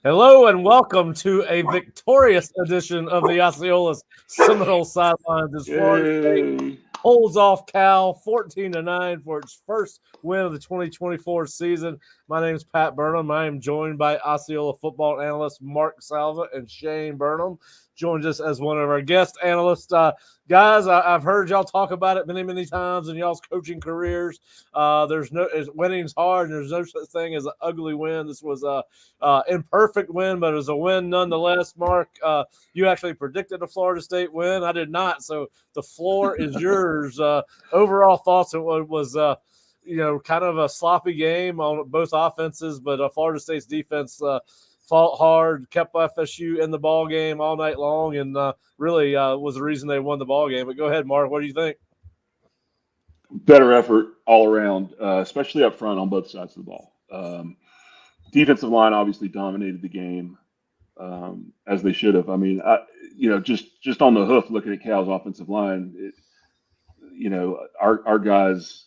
Hello and welcome to a victorious edition of the Osceola Seminole Sidelines. As Florida State holds off Cal 14-9 for its first win of the 2024 season. My name is Pat Burnham. I am joined by Osceola football analyst Mark Salva and Shane Burnham. Joins us as one of our guest analysts. Guys, I've heard y'all talk about it many, many times in y'all's coaching careers. Winning's hard, and there's no such thing as an ugly win. This was a imperfect win, but it was a win nonetheless. Mark, you actually predicted a Florida State win. I did not, so the floor is yours. Overall thoughts? It was kind of a sloppy game on both offenses, but Florida State's defense fought hard, kept FSU in the ball game all night long, and really was the reason they won the ball game. But go ahead, Mark. What do you think? Better effort all around, especially up front on both sides of the ball. Defensive line obviously dominated the game as they should have. I mean, just on the hoof, looking at Cal's offensive line, our guys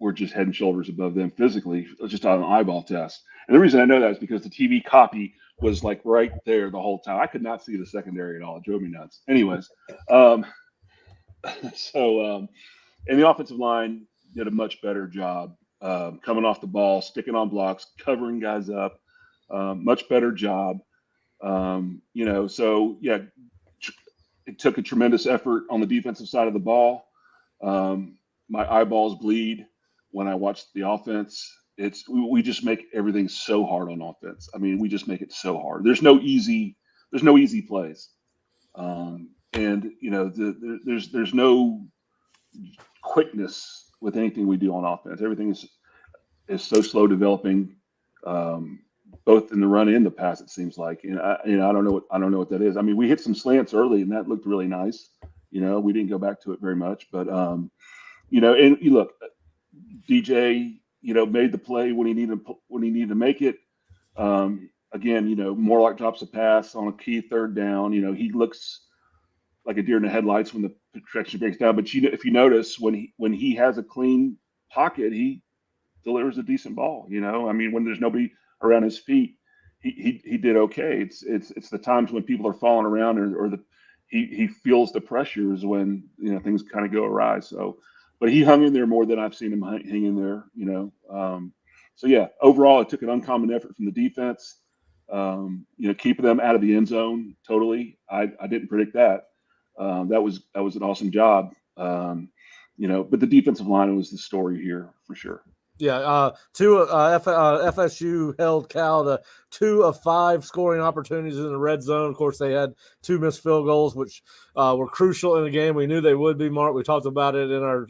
were just head and shoulders above them physically, just on an eyeball test. And the reason I know that is because the TV copy was like right there the whole time. I could not see the secondary at all. It drove me nuts. Anyways, and the offensive line did a much better job coming off the ball, sticking on blocks, covering guys up. Much better job. It took a tremendous effort on the defensive side of the ball. My eyeballs bleed when I watch the offense. We just make everything so hard on offense. I mean, we just make it so hard. There's no easy plays, there's no quickness with anything we do on offense. Everything is so slow developing, both in the run and the pass. It seems like, and I don't know what that is. I mean, we hit some slants early, and that looked really nice. We didn't go back to it very much, but and you look, DJ, made the play when he needed to make it. Again, Morlock drops a pass on a key third down. He looks like a deer in the headlights when the protection breaks down. But if you notice, when he has a clean pocket, he delivers a decent ball. I mean, when there's nobody around his feet, he did okay. It's the times when people are falling around or he feels the pressures when things kind of go awry. So. But he hung in there more than I've seen him hang in there, overall, it took an uncommon effort from the defense, keeping them out of the end zone totally. I didn't predict that. That was an awesome job, but the defensive line was the story here for sure. Yeah, FSU held Cal to 2 of 5 scoring opportunities in the red zone. Of course, they had 2 missed field goals, which were crucial in the game. We knew they would be, Mark. We talked about it in our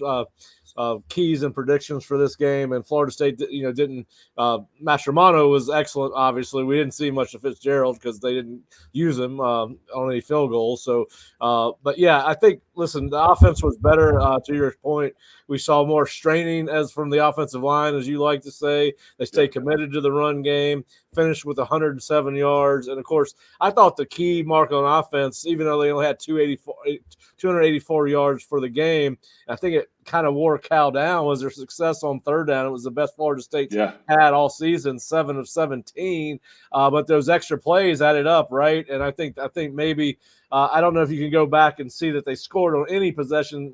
keys and predictions for this game. And Florida State, didn't. Mastromano was excellent. Obviously, we didn't see much of Fitzgerald because they didn't use him on any field goals. So, but yeah, I think. Listen, the offense was better. To your point, we saw more straining as from the offensive line, as you like to say. They stayed committed to the run game, finished with 107 yards. And, of course, I thought the key mark on offense, even though they only had 284 yards for the game, I think it kind of wore Cal down, was their success on third down. It was the best Florida State had all season, 7 of 17. But those extra plays added up, right? And I think maybe I don't know if you can go back and see that they scored on any possession.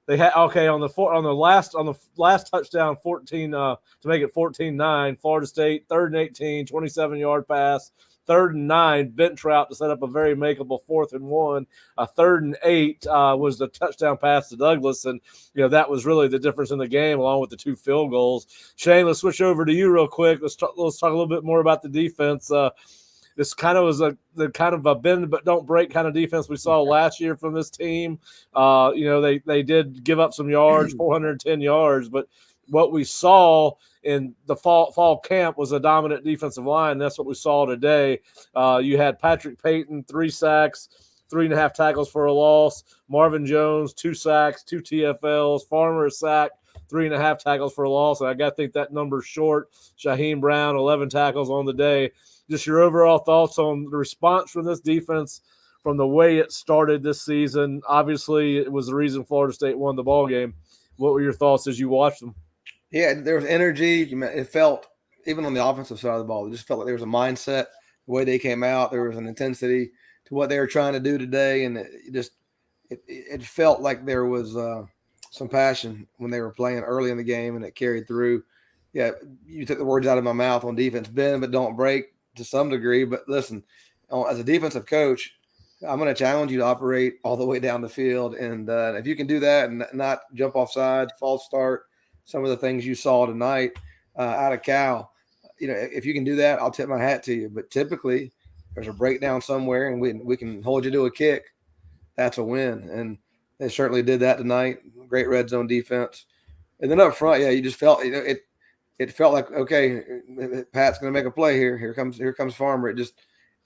They had on the last touchdown, 14 to make it 14-9. Florida State 3rd and 18, 27-yard pass. 3rd and 9, bench route to set up a very makeable 4th and 1. 3rd and 8 was the touchdown pass to Douglas, and that was really the difference in the game, along with the 2 field goals. Shane, let's switch over to you real quick. Let's talk a little bit more about the defense. This kind of was the kind of a bend but don't break kind of defense we saw last year from this team. They did give up some yards, 410 yards, but what we saw in the fall camp was a dominant defensive line. That's what we saw today. You had Patrick Payton, 3 sacks, 3.5 tackles for a loss. Marvin Jones, 2 sacks, 2 TFLs. Farmer, a sack, 3.5 tackles for a loss. And I think that number's short. Shaheem Brown, 11 tackles on the day. Just your overall thoughts on the response from this defense from the way it started this season. Obviously, it was the reason Florida State won the ball game. What were your thoughts as you watched them? Yeah, there was energy. It felt, even on the offensive side of the ball, it just felt like there was a mindset. the way they came out. There was an intensity to what they were trying to do today, and it felt like there was some passion when they were playing early in the game, and it carried through. Yeah, you took the words out of my mouth on defense. Bend but don't break to some degree. But listen, as a defensive coach, I'm going to challenge you to operate all the way down the field. And if you can do that and not jump off sides, false start, some of the things you saw tonight out of Cal, if you can do that, I'll tip my hat to you. But typically there's a breakdown somewhere and we can hold you to a kick. That's a win. And they certainly did that tonight. Great red zone defense. And then up front, you just felt, it felt like, okay, Pat's going to make a play here. Here comes Farmer.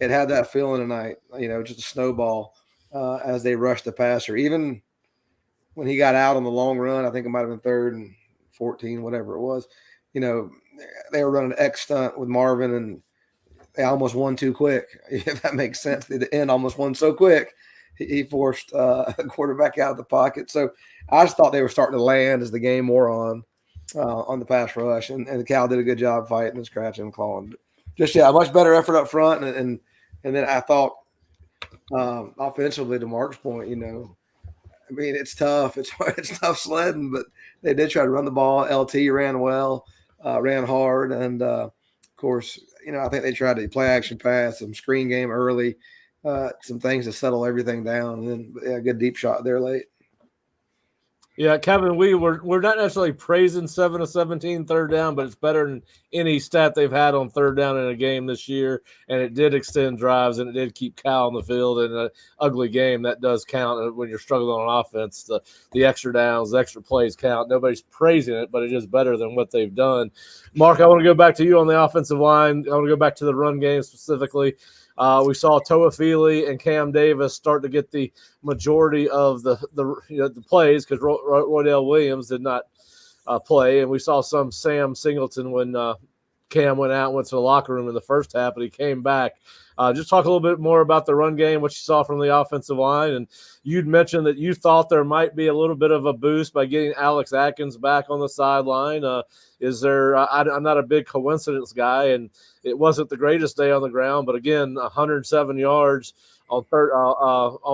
It had that feeling tonight, just a snowball as they rushed the passer. Even when he got out on the long run, I think it might have been 3rd and 14, whatever it was, they were running an X stunt with Marvin and they almost won too quick. If that makes sense. The end almost won so quick. He forced a quarterback out of the pocket. So I just thought they were starting to land as the game wore on the pass rush. And Cal did a good job fighting and scratching and clawing. Just, a much better effort up front. And then I thought offensively, to Mark's point, it's tough. It's tough sledding, but they did try to run the ball. LT ran well, ran hard. And, of course, I think they tried to play action pass, some screen game early, some things to settle everything down. And then a good deep shot there late. Yeah, Kevin, we're not necessarily praising 7 of 17 third down, but it's better than any stat they've had on third down in a game this year. And it did extend drives, and it did keep Cal on the field in an ugly game. That does count when you're struggling on offense. The extra downs, the extra plays count. Nobody's praising it, but it is better than what they've done. Mark, I want to go back to you on the offensive line. I want to go back to the run game specifically. We saw Toafili and Cam Davis start to get the majority of the plays because Roydell Williams did not play, and we saw some Sam Singleton when Cam went to the locker room in the first half, but he came back. Just talk a little bit more about the run game, what you saw from the offensive line, and you'd mentioned that you thought there might be a little bit of a boost by getting Alex Atkins back on the sideline. Is there? I'm not a big coincidence guy, and it wasn't the greatest day on the ground, but again, 107 yards on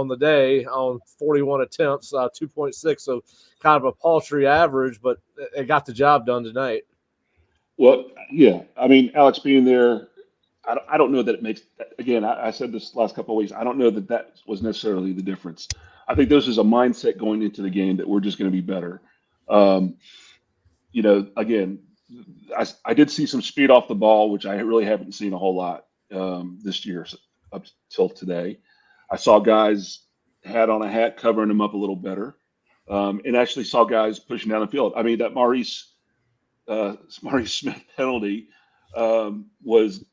the day on 41 attempts, 2.6, so kind of a paltry average, but it got the job done tonight. Well, yeah, I mean, Alex being there, I don't know that it makes. Again, I said this last couple of weeks. I don't know that was necessarily the difference. I think this is a mindset going into the game that we're just going to be better. Again, I did see some speed off the ball, which I really haven't seen a whole lot this year up till today. I saw guys hat on a hat covering them up a little better, and actually saw guys pushing down the field. I mean, that Maurice Smith penalty was,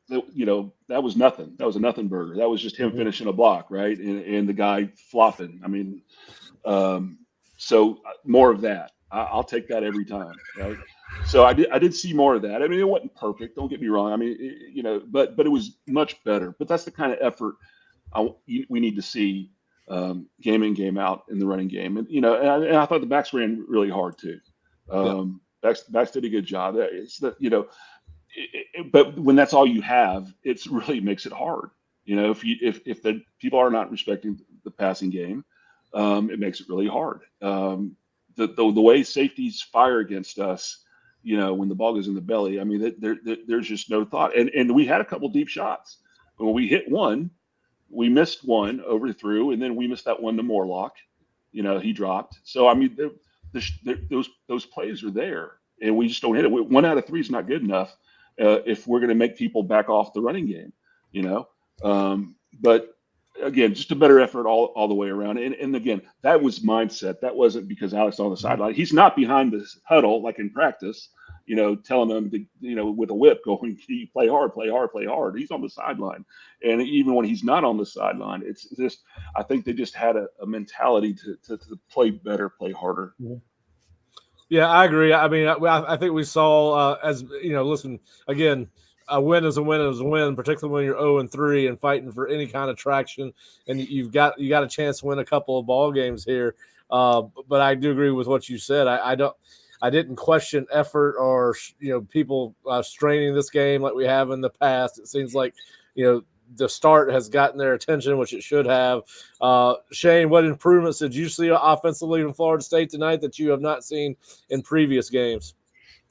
that was nothing. That was a nothing burger. That was just him finishing a block, right? And the guy flopping. I mean, so more of that. I'll take that every time, right? So I did see more of that. I mean, it wasn't perfect. Don't get me wrong. I mean, but it was much better. But that's the kind of effort we need to see game in, game out in the running game. And and I thought the backs ran really hard too. Backs did a good job. It's but when that's all you have, it really makes it hard. If the people are not respecting the passing game, it makes it really hard. The way safeties fire against us, when the ball goes in the belly, I mean, there's just no thought. And we had a couple deep shots. When we hit one, we missed one overthrew, and then we missed that one to Morlock. He dropped. So I mean, those plays are there, and we just don't hit it. 1 out of 3 is not good enough if we're going to make people back off the running game. But again, just a better effort all the way around. And again, that was mindset. That wasn't because Alex on the sideline. He's not behind the huddle like in practice, telling them to, with a whip going, play hard, play hard, play hard. He's on the sideline. And even when he's not on the sideline, it's just, I think they just had a mentality to play better, play harder. Yeah, I agree. I mean, I think we saw listen, again, a win is a win is a win, particularly when you're 0-3 and fighting for any kind of traction, and you got a chance to win a couple of ball games here. But I do agree with what you said. I didn't question effort or people straining this game like we have in the past. It seems like the start has gotten their attention, which it should have. Shane, what improvements did you see offensively in Florida State tonight that you have not seen in previous games?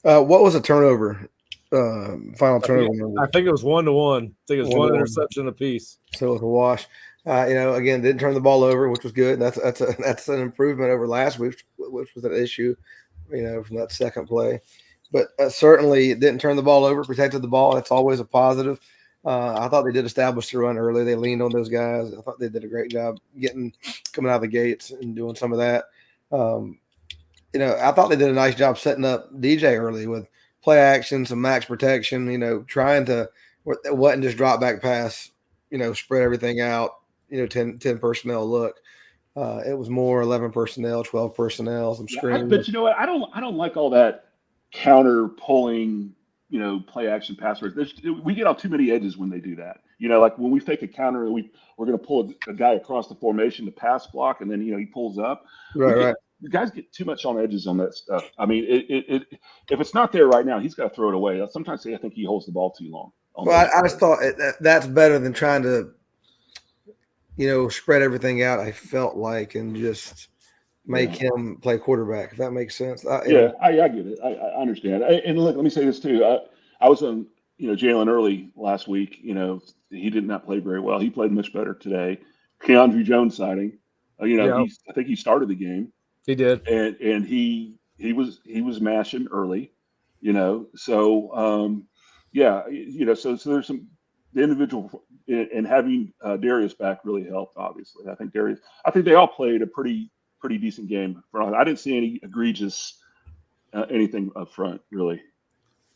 What was a turnover? Final turnover. I think it was 1-1. I think it was one interception apiece. So it was a wash. Again, didn't turn the ball over, which was good. That's an improvement over last week, which was an issue, from that second play. But certainly didn't turn the ball over, protected the ball. That's always a positive. I thought they did establish the run early. They leaned on those guys. I thought they did a great job coming out of the gates and doing some of that. I thought they did a nice job setting up DJ early with play action, some max protection, trying to – it wasn't just drop back pass, spread everything out, 10 personnel look. It was more 11 personnel, 12 personnel, some screens. But you know what? I don't like all that counter pulling, play action passwords. We get on too many edges when they do that. Like when we fake a counter, we're going to pull a guy across the formation to pass block, and then he pulls up. Right. The guys get too much on edges on that stuff. I mean, if it's not there right now, he's got to throw it away. Sometimes I think he holds the ball too long. Well, I just thought that's better than trying to, spread everything out. I felt like and just make him play quarterback. If that makes sense. I get it. I understand. And look, let me say this too. I was on Jalen Early last week. He did not play very well. He played much better today. Keandre Jones sighting. I think he started the game. He did, and he was mashing early, So so there's some the individual and having Darius back really helped. Obviously, I think they all played a pretty decent game. I didn't see any egregious anything up front really.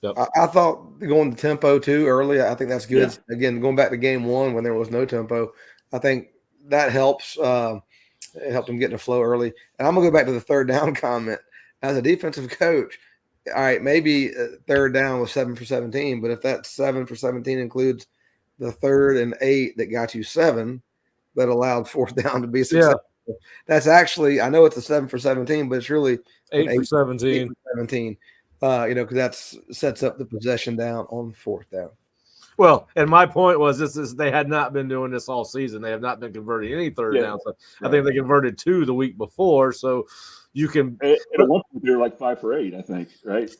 Yep. I thought going to tempo too early. I think that's good. Yeah. Again, going back to game one when there was no tempo, I think that helps. It helped them get in the flow early. And I'm going to go back to the third down comment. As a defensive coach, all right, maybe third down was 7 for 17, but if that 7 for 17 includes the 3rd and 8 that got you 7, that allowed fourth down to be successful. Yeah. That's actually, I know it's a 7 for 17, but it's really 8 for 17. 8 for 17, because that sets up the possession down on fourth down. Well, and my point was they had not been doing this all season. They have not been converting any third downs. So I think they converted 2 the week before. So you can. And at one point they were like 5 for 8, I think, right?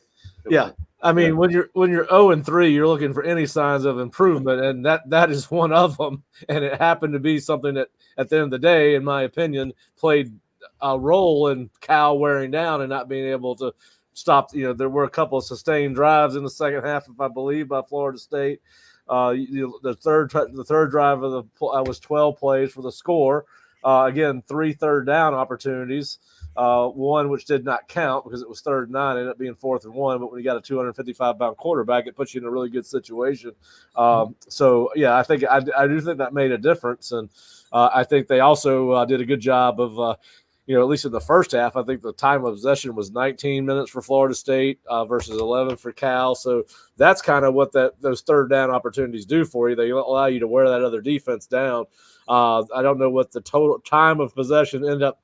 Yeah, I mean when you're 0-3, you're looking for any signs of improvement, and that is one of them. And it happened to be something that, at the end of the day, in my opinion, played a role in Cal wearing down and not being able to stop. There were a couple of sustained drives in the second half, if I believe, by Florida State. The third drive of was 12 plays for the score. Again, 3 third down opportunities. One which did not count because it was 3rd and 9, ended up being 4th and 1. But when you got a 255-pound quarterback, it puts you in a really good situation. So yeah, I think I do think that made a difference, and I think they also did a good job of. At least in the first half, I think the time of possession was 19 minutes for Florida State versus 11 for Cal. So that's kind of what those third down opportunities do for you. They allow you to wear that other defense down. I don't know what the total time of possession ended up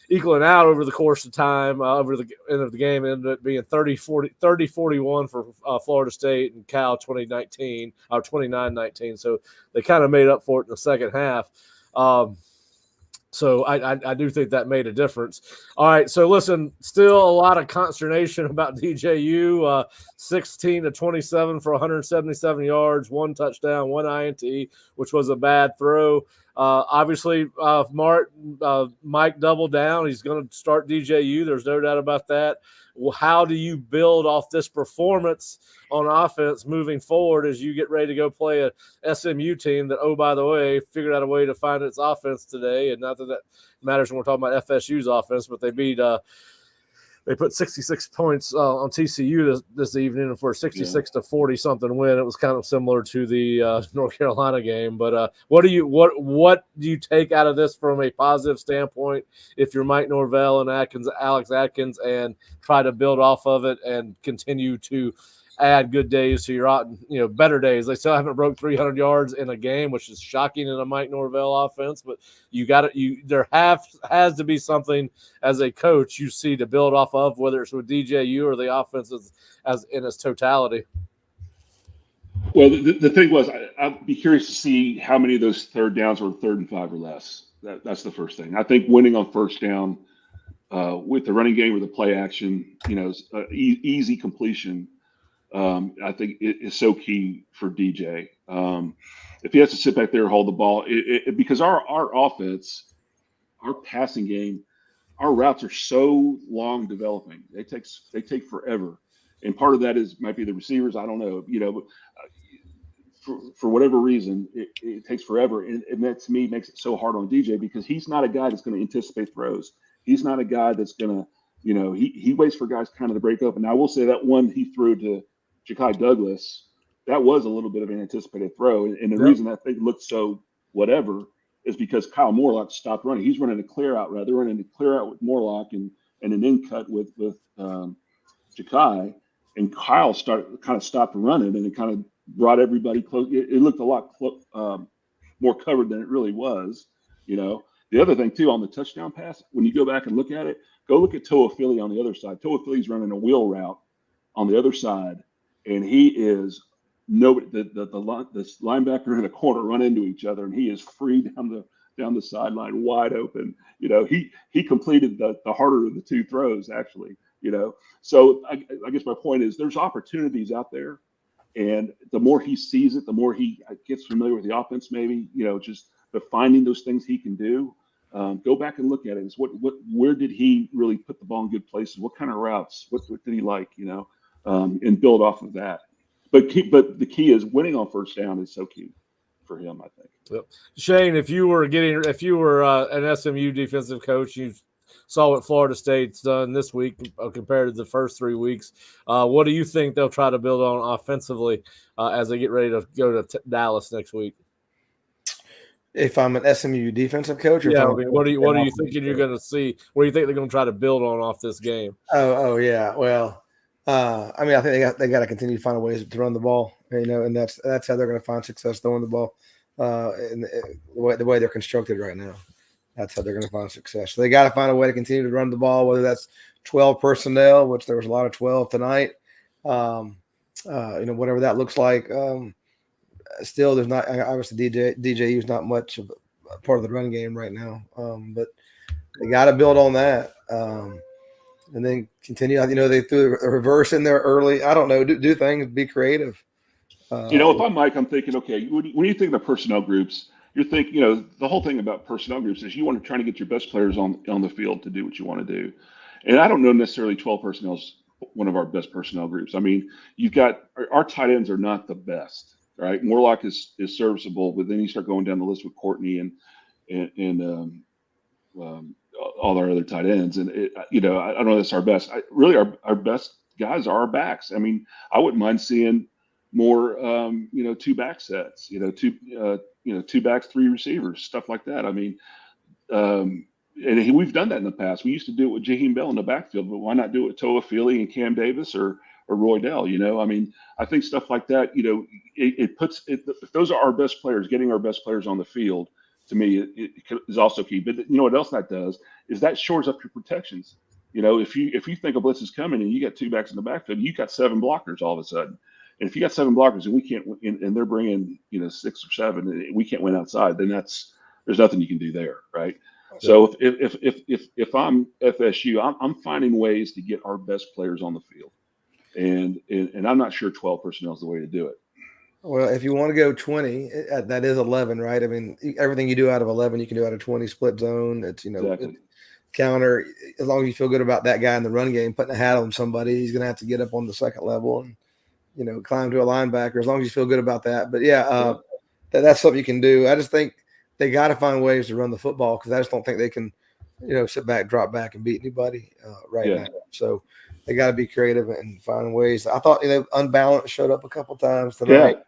equaling out over the course of time. Over the end of the game, it ended up being 30-41 for Florida State, and Cal 29-19. So they kind of made up for it in the second half. So I do think that made a difference. All right, so listen, still a lot of consternation about DJU, 16-27 for 177 yards, 1 touchdown, 1 INT, which was a bad throw. Obviously, Mike doubled down. He's going to start DJU. There's no doubt about that. Well, how do you build off this performance on offense moving forward as you get ready to go play a SMU team that, oh, by the way, figured out a way to find its offense today? And not that matters when we're talking about FSU's offense, but they beat they put 66 points on TCU this evening for a 66-40 something win. It was kind of similar to the North Carolina game. But what do you take out of this from a positive standpoint if you're Mike Norvell and Alex Atkins, and try to build off of it and continue to add good days to your, better days. They still haven't broke 300 yards in a game, which is shocking in a Mike Norvell offense. But there has to be something as a coach you see to build off of, whether it's with DJU or the offense as in its totality. Well, the thing was, I'd be curious to see how many of those third downs were 3rd and 5 or less. That's the first thing. I think winning on first down with the running game or the play action, easy completion, I think it is so key for DJ. If he has to sit back there and hold the ball, because our offense, our passing game, our routes are so long developing. They take forever. And part of that might be the receivers. I don't know, but for whatever reason, it takes forever. And that, to me, makes it so hard on DJ because he's not a guy that's going to anticipate throws. He's not a guy that's going to, he waits for guys kind of to break open. Now, I will say that one he threw to Ja'Kai Douglas, that was a little bit of an anticipated throw. And the reason that thing looked so whatever is because Kyle Morlock stopped running. He's running a clear out route. They're running a clear out with Morlock and an in cut with Ja'Kai. And Kyle stopped running, and it kind of brought everybody close. It looked a lot more covered than it really was. The other thing too on the touchdown pass, when you go back and look at it, go look at Toa Philly on the other side. Toa Philly's running a wheel route on the other side, and he is nobody. The linebacker and the corner run into each other, and he is free down the sideline, wide open. He completed the harder of the two throws actually. So I guess my point is there's opportunities out there, and the more he sees it, the more he gets familiar with the offense. Maybe just the finding those things he can do. Go back and look at it. Is where did he really put the ball in good places? What kind of routes? What did he like? And build off of that. But the key is winning on first down is so key for him, I think. Yep. Shane, if you were an SMU defensive coach, you saw what Florida State's done this week compared to the first 3 weeks. What do you think they'll try to build on offensively as they get ready to go to Dallas next week? If I'm an SMU defensive coach, or what are you thinking you're going to see? What do you think they're going to try to build on off this game? Oh yeah. Well, I think they got to continue to find ways to run the ball, and that's how they're going to find success throwing the ball. In the way they're constructed right now, that's how they're going to find success. So they got to find a way to continue to run the ball, whether that's 12 personnel, which there was a lot of 12 tonight. Whatever that looks like. Still, there's not obviously DJU is not much of a part of the run game right now, but they got to build on that. And then continue. They threw a reverse in there early. I don't know. Do things. Be creative. If I'm Mike, I'm thinking, okay, when you think of personnel groups, you're thinking, the whole thing about personnel groups is you want to try to get your best players on the field to do what you want to do. And I don't know necessarily 12 personnel is one of our best personnel groups. I mean, you've got our tight ends are not the best, right? Morlock is serviceable, but then you start going down the list with Courtney and all our other tight ends. And, I don't know that's our best. Really, our best guys are our backs. I mean, I wouldn't mind seeing more, 2 back sets, two backs, 3 receivers, stuff like that. I mean, and we've done that in the past. We used to do it with Jaheim Bell in the backfield, but why not do it with Toa Philly and Cam Davis or Roy Dell? I mean, I think stuff like that, if those are our best players, getting our best players on the field, to me, it is also key. But what else that does is that shores up your protections. If you think a blitz is coming and you got 2 backs in the backfield, you got 7 blockers all of a sudden. And if you got 7 blockers and we can't, and they're bringing 6 or 7, and we can't win outside, then there's nothing you can do there, right? Yeah. So if I'm FSU, I'm finding ways to get our best players on the field, and I'm not sure 12 personnel is the way to do it. Well, if you want to go 20, that is 11, right? I mean, everything you do out of 11, you can do out of 20. Split zone, it's exactly. Counter. As long as you feel good about that guy in the run game, putting a hat on somebody, he's going to have to get up on the second level and climb to a linebacker. As long as you feel good about that, but that's something you can do. I just think they got to find ways to run the football because I just don't think they can, sit back, drop back, and beat anybody now. So they got to be creative and find ways. I thought unbalanced showed up a couple times tonight.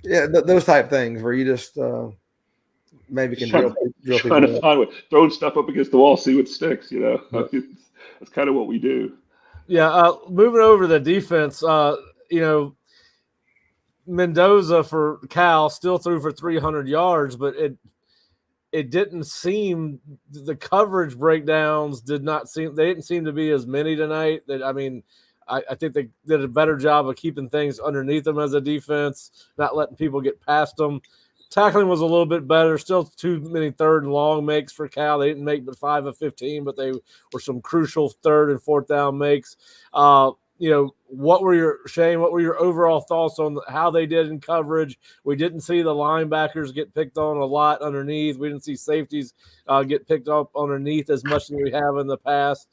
Yeah, those type things where you just maybe can drill trying to find way, throwing stuff up against the wall, see what sticks. That's kind of what we do. Yeah, moving over to the defense, Mendoza for Cal still threw for 300 yards, but it didn't seem the coverage breakdowns didn't seem to be as many tonight. I think they did a better job of keeping things underneath them as a defense, not letting people get past them. Tackling was a little bit better. Still too many third and long makes for Cal. They didn't make but 5 of 15, but they were some crucial third and fourth down makes. What were your overall thoughts on how they did in coverage? We didn't see the linebackers get picked on a lot underneath. We didn't see safeties get picked up underneath as much as we have in the past.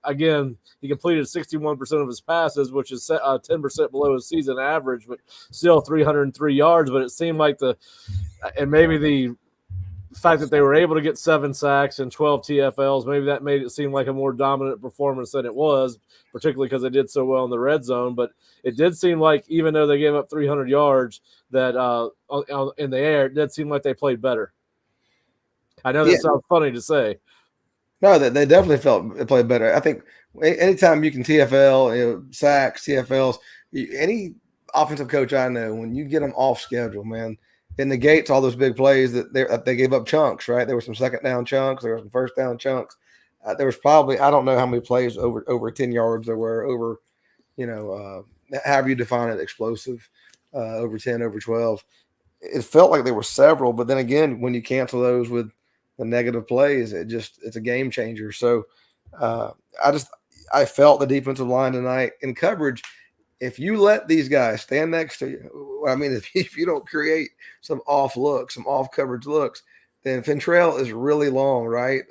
Again, he completed 61% of his passes, which is 10% below his season average, but still 303 yards. But it seemed like maybe the fact that they were able to get 7 sacks and 12 TFLs, maybe that made it seem like a more dominant performance than it was, particularly because they did so well in the red zone. But it did seem like, even though they gave up 300 yards, that in the air, it did seem like they played better. I know that sounds funny to say. No, they definitely felt it played better. I think anytime you can TFL, sacks, TFLs, any offensive coach I know, when you get them off schedule, man, it negates all those big plays that they gave up chunks, right? There were some second down chunks. There were some first down chunks. There was probably, I don't know how many plays over 10 yards there were, over, however you define it, explosive, over 10, over 12. It felt like there were several, but then again, when you cancel those with the negative plays, it's a game changer. So I felt the defensive line tonight in coverage. If you let these guys stand next to you, if you don't create some off looks, some off coverage looks, then Fintrell is really long, right?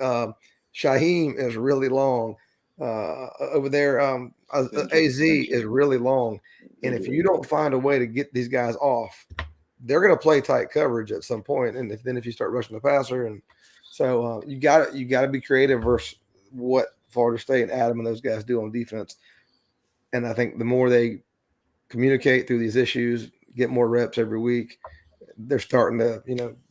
Shaheem is really long. Over there, AZ is really long. And if you don't find a way to get these guys off, they're going to play tight coverage at some point. And if you start rushing the passer, and so you got to be creative versus what Florida State and Adam and those guys do on defense. And I think the more they communicate through these issues, get more reps every week, they're starting to,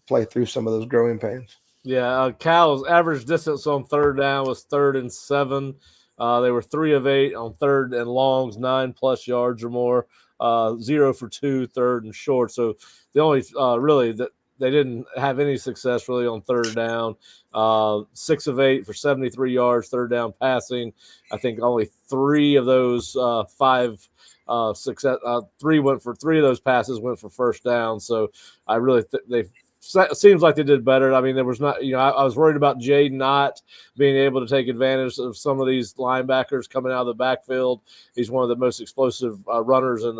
play through some of those growing pains. Yeah, Cal's average distance on third down was 3rd and 7. They were 3 of 8 on third and longs, 9+ yards or more, 0 for 2, third and short. So the only really that they didn't have any success really on third down. 6 of 8 for 73 yards, third down passing. I think only 3 of those 5 success. 3 of those passes went for first down. So I really seems like they did better. I mean, there was not, I was worried about Jade not being able to take advantage of some of these linebackers coming out of the backfield. He's one of the most explosive runners in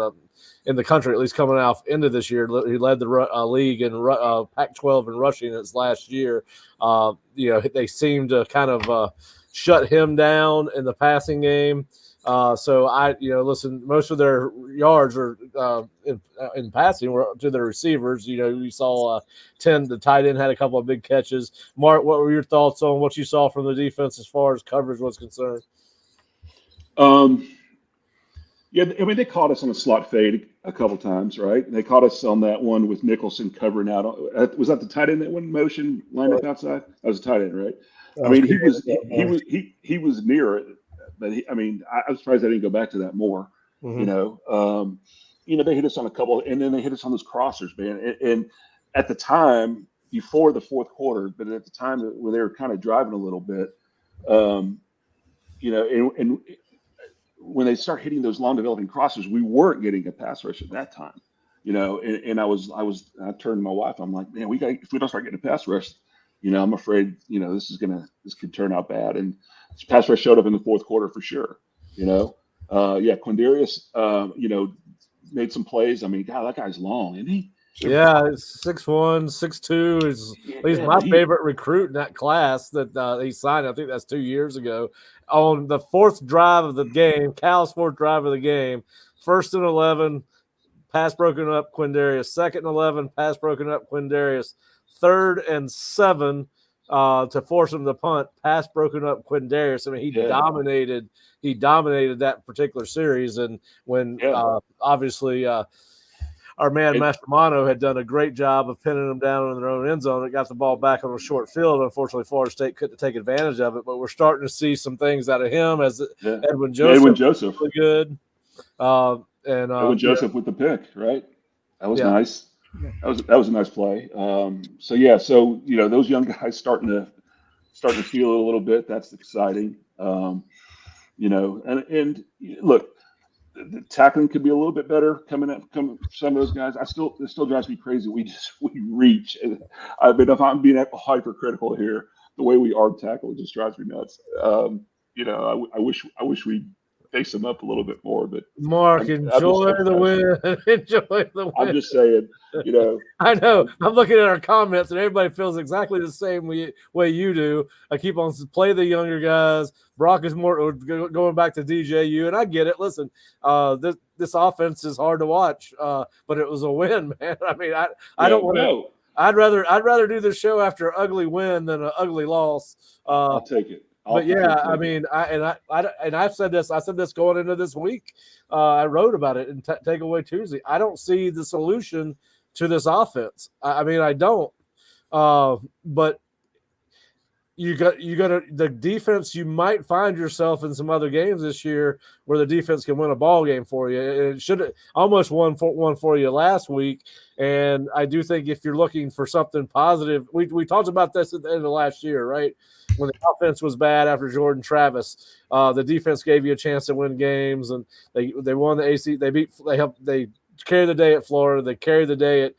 the country, at least coming out into this year. He led the league in Pac-12 in rushing its last year. They seemed to kind of shut him down in the passing game. So listen, most of their yards are in passing were to their receivers. You saw 10. The tight end had a couple of big catches. Mark, what were your thoughts on what you saw from the defense as far as coverage was concerned? They caught us on a slot fade a couple times, right? They caught us on that one with Nicholson covering out. Was that the tight end that went in motion, lined up outside? That was a tight end, right? He was near it. But I'm surprised they didn't go back to that more. Mm-hmm. They hit us on a couple, and then they hit us on those crossers, man. And at the time, before the fourth quarter, but at the time when they were kind of driving a little bit, and when they start hitting those long developing crossers, we weren't getting a pass rush at that time. And I turned to my wife. I'm like, man, if we don't start getting a pass rush, I'm afraid, this could turn out bad. And pass rush showed up in the fourth quarter for sure. Quindarius, made some plays. God, that guy's long, isn't he? Yeah, 6'1", 6'2". He's my favorite recruit in that class that he signed. I think that's 2 years ago. On the fourth drive of the game, Cal's fourth drive of the game, 1st and 11, pass broken up, Quindarius. 2nd and 11, pass broken up, Quindarius. 3rd and 7 to force him to punt, pass broken up, Quindarius. He dominated that particular series. And when obviously our man Mastromanno had done a great job of pinning them down in their own end zone. It got the ball back on a short field. Unfortunately, Florida State couldn't take advantage of it, but we're starting to see some things out of him as Edwin Joseph. Really good. Edwin Joseph with the pick, right? That was nice. That was a nice play. So those young guys starting to feel it a little bit. That's exciting. And look, the tackling could be a little bit better coming from some of those guys. It still drives me crazy. We reach. I mean, if I'm being hypercritical here, the way we arm tackle just drives me nuts. I wish we face them up a little bit more, but Mark, enjoy the win. Enjoy the win. I'm just saying, I know. I'm looking at our comments, and everybody feels exactly the same way you do. I keep on play the younger guys. Brock is more going back to DJU, and I get it. Listen, this offense is hard to watch, but it was a win, man. I mean, I don't want to. I'd rather do this show after an ugly win than an ugly loss. I'll take it. But I mean, I've said this. I said this going into this week. I wrote about it in Takeaway Tuesday. I don't see the solution to this offense. I mean, I don't. But you got the defense. You might find yourself in some other games this year where the defense can win a ball game for you. It should almost won for you last week. And I do think if you're looking for something positive, we talked about this at the end of last year, right? When the offense was bad after Jordan Travis, the defense gave you a chance to win games, and they won the AC. They carried the day at Florida. They carried the day at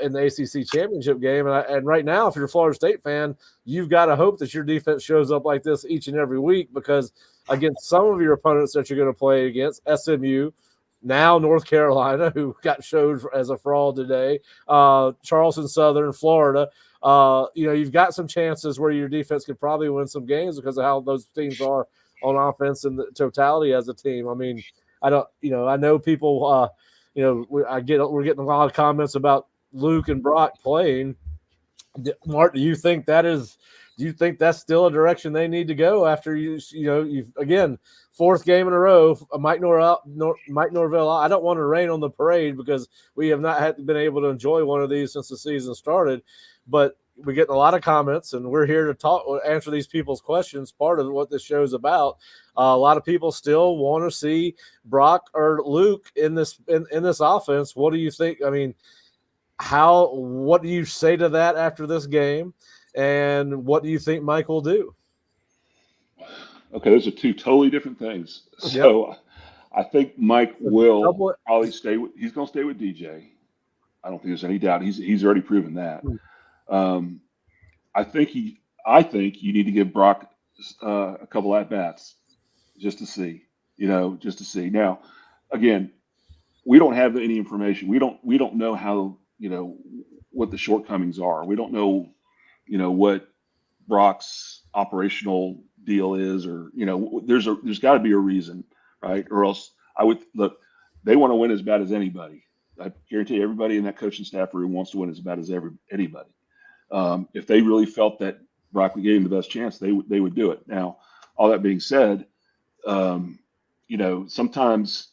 in the ACC championship game. And right now, if you're a Florida State fan, you've got to hope that your defense shows up like this each and every week, because against some of your opponents that you're going to play against, SMU, now North Carolina, who got showed as a fraud today, Charleston Southern, Florida. You've got some chances where your defense could probably win some games because of how those teams are on offense and the totality as a team. I mean, I know people, we're getting a lot of comments about Luke and Brock playing. Mark, do you think that's still a direction they need to go after you've again, fourth game in a row, Mike Norvell? I don't want to rain on the parade because we have not been able to enjoy one of these since the season started, but we're getting a lot of comments, and we're here to answer these people's questions. Part of what this show's about. A lot of people still want to see Brock or Luke in this offense. What do you think? I mean, what do you say to that after this game? And what do you think Mike will do? Okay, those are two totally different things. So yep. I think Mike will probably he's going to stay with DJ. I don't think there's any doubt. He's already proven that. I think you need to give Brock a couple at bats just to see. Now, again, we don't have any information. We don't know how, what the shortcomings are. We don't know, what Brock's operational deal is, or, there's got to be a reason, right? Or else they want to win as bad as anybody. I guarantee everybody in that coaching staff room wants to win as bad as anybody. If they really felt that Brock would give him the best chance, they would do it. Now, all that being said, sometimes,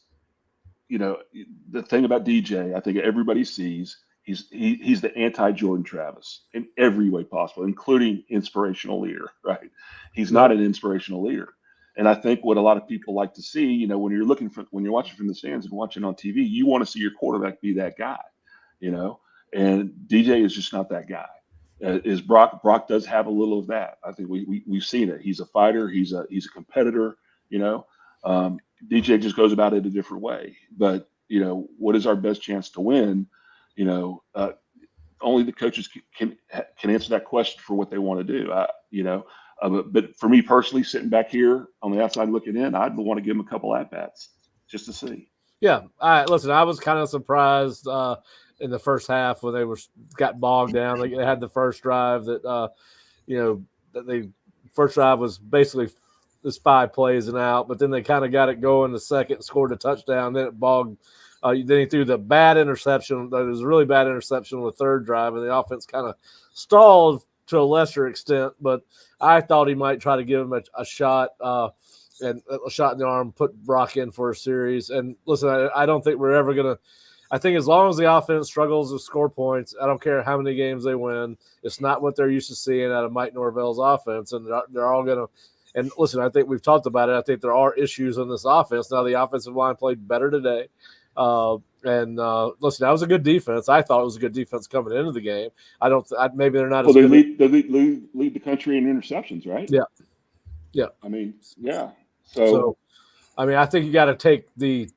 the thing about DJ, I think everybody sees, he's the anti-Jordan Travis in every way possible, including inspirational leader, right? He's not an inspirational leader. And I think what a lot of people like to see, when you're watching from the stands and watching on TV, you want to see your quarterback be that guy, and DJ is just not that guy. Is Brock does have a little of that. I think we've seen it. He's a fighter. He's a competitor, DJ just goes about it a different way. But, what is our best chance to win? Only the coaches can answer that question for what they want to do. But for me personally, sitting back here on the outside looking in, I'd want to give them a couple at-bats just to see. Yeah. Listen, I was kind of surprised in the first half when they got bogged down. They had the first drive first drive was basically just 5 plays and out, but then they kind of got it going the second, scored a touchdown, then it bogged. Then he threw the bad interception. It was a really bad interception on the third drive, and the offense kind of stalled to a lesser extent, but I thought he might try to give him a shot and a shot in the arm, put Brock in for a series. And listen, I don't think we're ever going to I think as long as the offense struggles to score points, I don't care how many games they win. It's not what they're used to seeing out of Mike Norvell's offense, and they're all going to. And listen, I think we've talked about it. I think there are issues in this offense. Now the offensive line played better today. Listen, that was a good defense. I thought it was a good defense coming into the game. Maybe they're not Well, as good. They lead the country in interceptions, right? Yeah. Yeah. I mean, yeah. So I mean, I think you got to take the,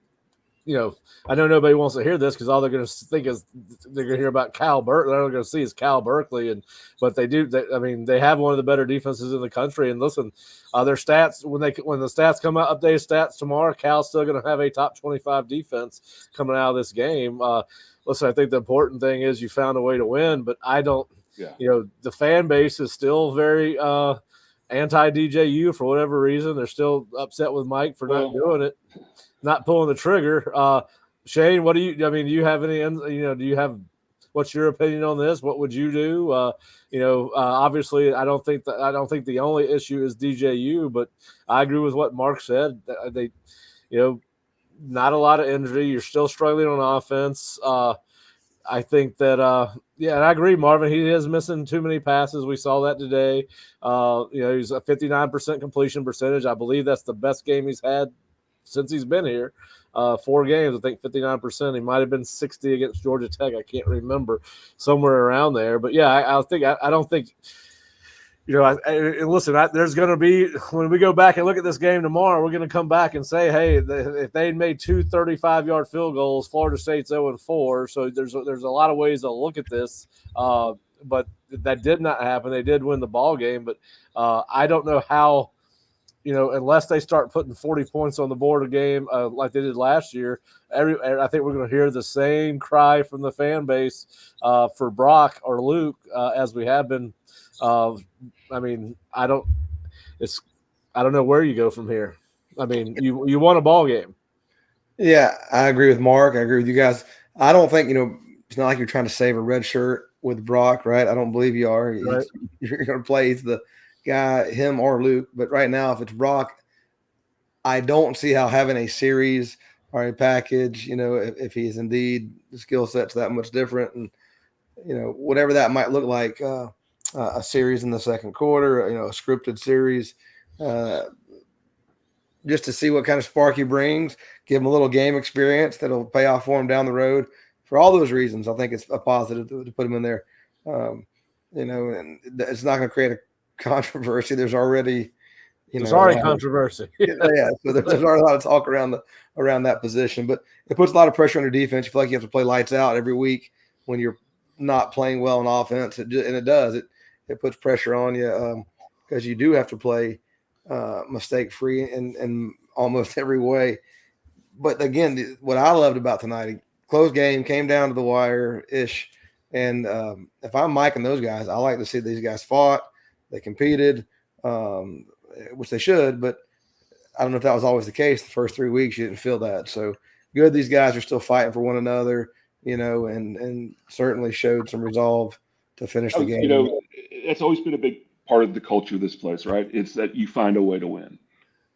I know nobody wants to hear this because all they're going to think is they're going to hear about Cal Berkeley. They're going to see is Cal Berkeley, but they do. They have one of the better defenses in the country. And listen, their stats when the stats come out, updated stats tomorrow, Cal's still going to have a top 25 defense coming out of this game. Listen, I think the important thing is you found a way to win, but I don't. Yeah. The fan base is still very anti-DJU for whatever reason. They're still upset with Mike for not doing it. Not pulling the trigger. Shane, what do you? I mean, do you have any? Do you have? What's your opinion on this? What would you do? Obviously, I don't think the only issue is DJU, but I agree with what Mark said. They, not a lot of injury. You're still struggling on offense. I think that, and I agree, Marvin. He is missing too many passes. We saw that today. He's a 59% completion percentage. I believe that's the best game he's had since he's been here. 4 games, I think 59%. He might have been 60 against Georgia Tech. I can't remember, somewhere around there. But yeah, I don't think. Listen, there's going to be, when we go back and look at this game tomorrow, we're going to come back and say, hey, if they had made 2 35-yard field goals, Florida State's 0-4. So there's a lot of ways to look at this. But that did not happen. They did win the ball game, but I don't know how. Unless they start putting 40 points on the board a game like they did last year, I think we're going to hear the same cry from the fan base for Brock or Luke as we have been. I don't know where you go from here. I mean, you won a ball game. Yeah, I agree with Mark. I agree with you guys. I don't think, it's not like you're trying to save a red shirt with Brock, right? I don't believe you are. Right. You're going to play the guy, him or Luke. But right now, if it's Brock, I don't see how having a series or a package, if he's indeed the skill set's that much different, and whatever that might look like, a series in the second quarter, a scripted series, just to see what kind of spark he brings, give him a little game experience that'll pay off for him down the road. For all those reasons, I think it's a positive to put him in there. And it's not going to create a controversy. There's already, there's already controversy. Yeah, so there's already a lot of talk around that position, but it puts a lot of pressure on your defense. You feel like you have to play lights out every week when you're not playing well on offense, and it does. It puts pressure on you because you do have to play mistake free in almost every way. But again, what I loved about tonight, close game, came down to the wire ish, and if I'm Mike and those guys, I like to see these guys fought. They competed, which they should, but I don't know if that was always the case. The first 3 weeks, you didn't feel that. So good, these guys are still fighting for one another, and certainly showed some resolve to finish the game. That's always been a big part of the culture of this place, right? It's that you find a way to win.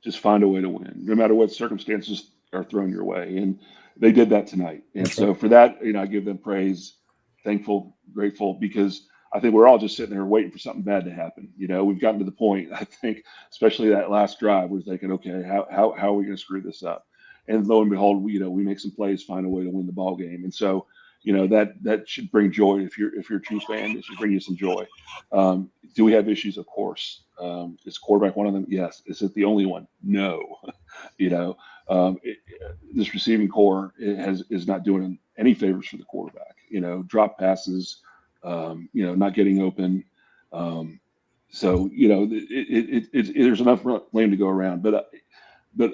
Just find a way to win, no matter what circumstances are thrown your way. And they did that tonight. And That's so right. for that, I give them praise, thankful, grateful, because I think we're all just sitting there waiting for something bad to happen. We've gotten to the point, I think, especially that last drive, we're thinking, okay, how are we going to screw this up? And lo and behold, we make some plays, find a way to win the ball game. And so, that should bring joy. If you're a true fan, it should bring you some joy. Do we have issues? Of course. Is quarterback one of them? Yes. Is it the only one? No. This receiving core is not doing any favors for the quarterback. Drop passes, not getting open. So there's enough blame to go around. But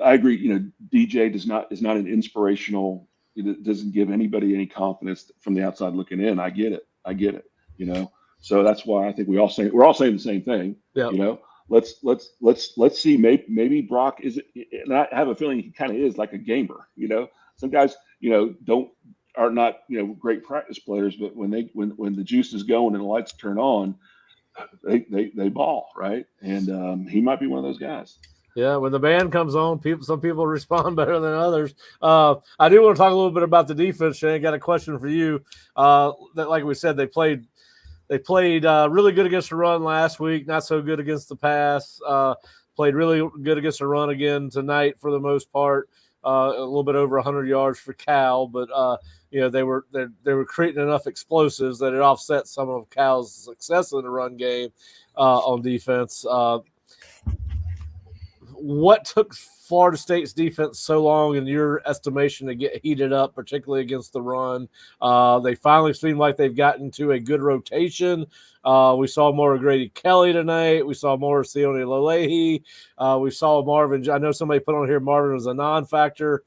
I agree. DJ is not an inspirational. It doesn't give anybody any confidence from the outside looking in. I get it. So that's why I think we're all saying the same thing. Yeah. Let's see. Maybe Brock is, and I have a feeling he kind of is like a gamer. Some guys are not great practice players, but when the juice is going and the lights turn on, they ball, right? And he might be one of those guys. Yeah, when the band comes on, some people respond better than others. I do want to talk a little bit about the defense, Shane. Got a question for you. That, like we said, they played really good against the run last week, not so good against the pass. Played really good against the run again tonight for the most part. A little bit over 100 yards for Cal, but they were creating enough explosives that it offset some of Cal's success in the run game on defense. What took Florida State's defense so long, in your estimation, to get heated up, particularly against the run? They finally seem like they've gotten to a good rotation. We saw more of Grady Kelly tonight. We saw more of Sione Lalehi. We saw Marvin. I know somebody put on here Marvin was a non-factor.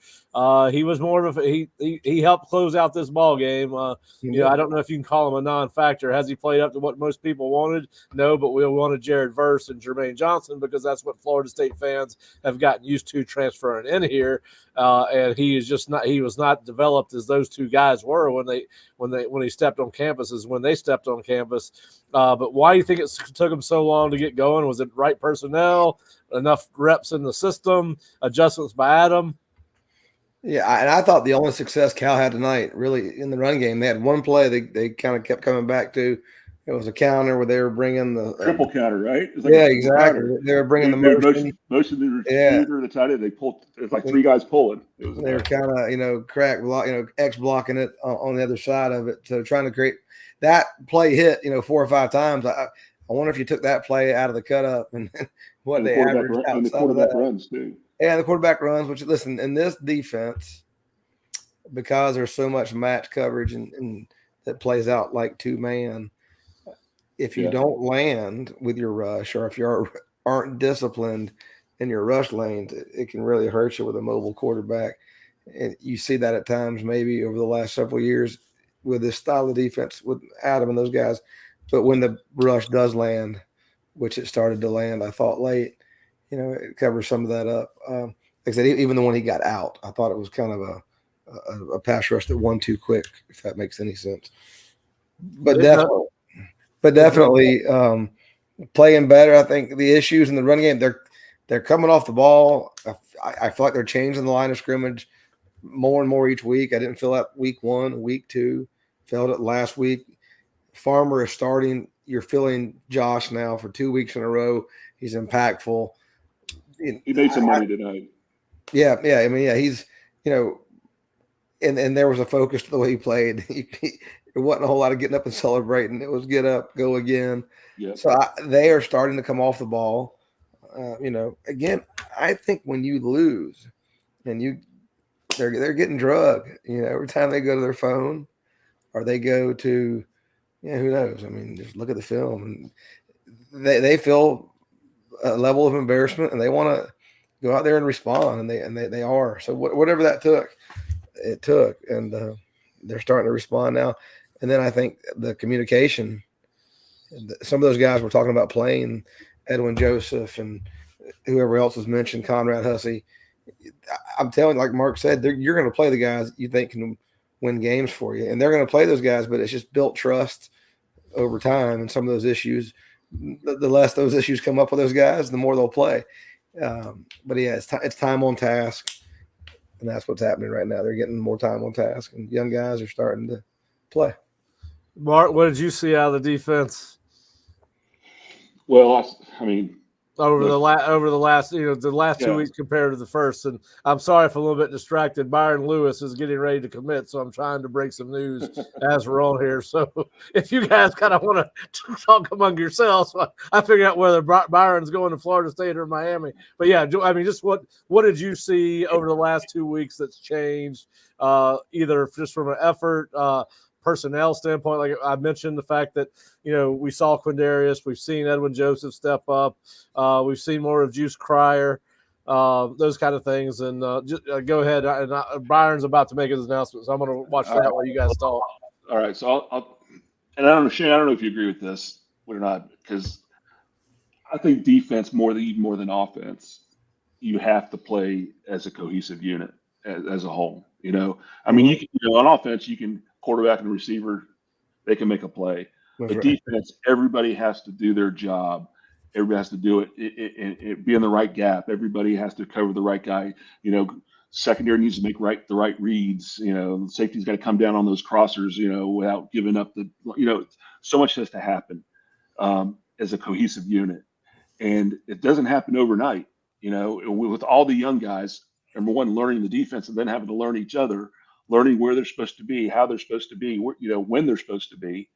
He was more of he helped close out this ball game. I don't know if you can call him a non-factor. Has he played up to what most people wanted? No, but we wanted Jared Verse and Jermaine Johnson because that's what Florida State fans have gotten used to transferring in here. And he was not developed as those two guys were when he stepped on campus, as when they stepped on campus. But why do you think it took him so long to get going? Was it right personnel, enough reps in the system, adjustments by Adam? Yeah, and I thought the only success Cal had tonight, really, in the run game, they had one play they kind of kept coming back to. It was a counter where they were bringing the triple counter, right? Like exactly. Counter. They were bringing the motion the receiver, the tight end. They pulled. It's like three guys pulling. They were kind of crack block, X blocking it on the other side of it. So trying to create that play hit, 4 or 5 times. I wonder if you took that play out of the cut up and what they averaged outside the quarterback runs too. Yeah, the quarterback runs. Which listen, in this defense, because there's so much match coverage and that plays out like 2-man. If you don't land with your rush, or if you aren't disciplined in your rush lanes, it can really hurt you with a mobile quarterback. And you see that at times, maybe over the last several years, with this style of defense with Adam and those guys. But when the rush does land, which it started to land, I thought late, it covers some of that up. Like I said, even the one he got out, I thought it was kind of a pass rush that won too quick, if that makes any sense. But definitely playing better. I think the issues in the run game, they're coming off the ball. I feel like they're changing the line of scrimmage more and more each week. I didn't feel that week 1, week 2. Felt it last week. Farmer is starting. You're feeling Josh now for 2 weeks in a row. He's impactful. He made some money tonight. Yeah. I mean, he's, and there was a focus to the way he played. It wasn't a whole lot of getting up and celebrating. It was get up, go again. Yeah. So they are starting to come off the ball. Again, I think when you lose and they're getting drugged, every time they go to their phone or they go to, who knows? I mean, just look at the film and they feel a level of embarrassment and they want to go out there and respond, and they are. So whatever that took, it took, and they're starting to respond now. And then I think the communication, some of those guys were talking about playing, Edwin Joseph and whoever else was mentioned, Conrad Hussey. I'm telling you, like Mark said, you're going to play the guys you think can win games for you. And they're going to play those guys, but it's just built trust over time. And some of those issues, the less those issues come up with those guys, the more they'll play. But yeah, it's time on task. And that's what's happening right now. They're getting more time on task, and young guys are starting to play. Mark, what did you see out of the defense? Well, I mean, over the last 2 weeks compared to the first, and I'm sorry if I'm a little bit distracted. Byron Lewis is getting ready to commit, so I'm trying to break some news as we're on here. So if you guys kind of want to talk among yourselves, I figure out whether Byron's going to Florida State or Miami. But yeah, I mean, just what did you see over the last 2 weeks that's changed, either just from an effort, personnel standpoint? Like I mentioned, the fact that we saw Quindarius, we've seen Edwin Joseph step up, we've seen more of Juice Cryer, those kind of things. And just go ahead. Byron's about to make his announcement, so I'm going to watch that while you guys talk. All right, so I'll and I don't know, Shane, I don't know if you agree with this or not, because I think defense more than offense, you have to play as a cohesive unit as a whole. I mean, on offense, you can quarterback and receiver, they can make a play. But defense, everybody has to do their job, Everybody has to do it be in the right gap. Everybody has to cover the right guy. Secondary needs to make the right reads. The safety's got to come down on those crossers, without giving up so much has to happen as a cohesive unit. And it doesn't happen overnight, with all the young guys, number one, learning the defense and then having to learn each other, learning where they're supposed to be, how they're supposed to be, when they're supposed to be,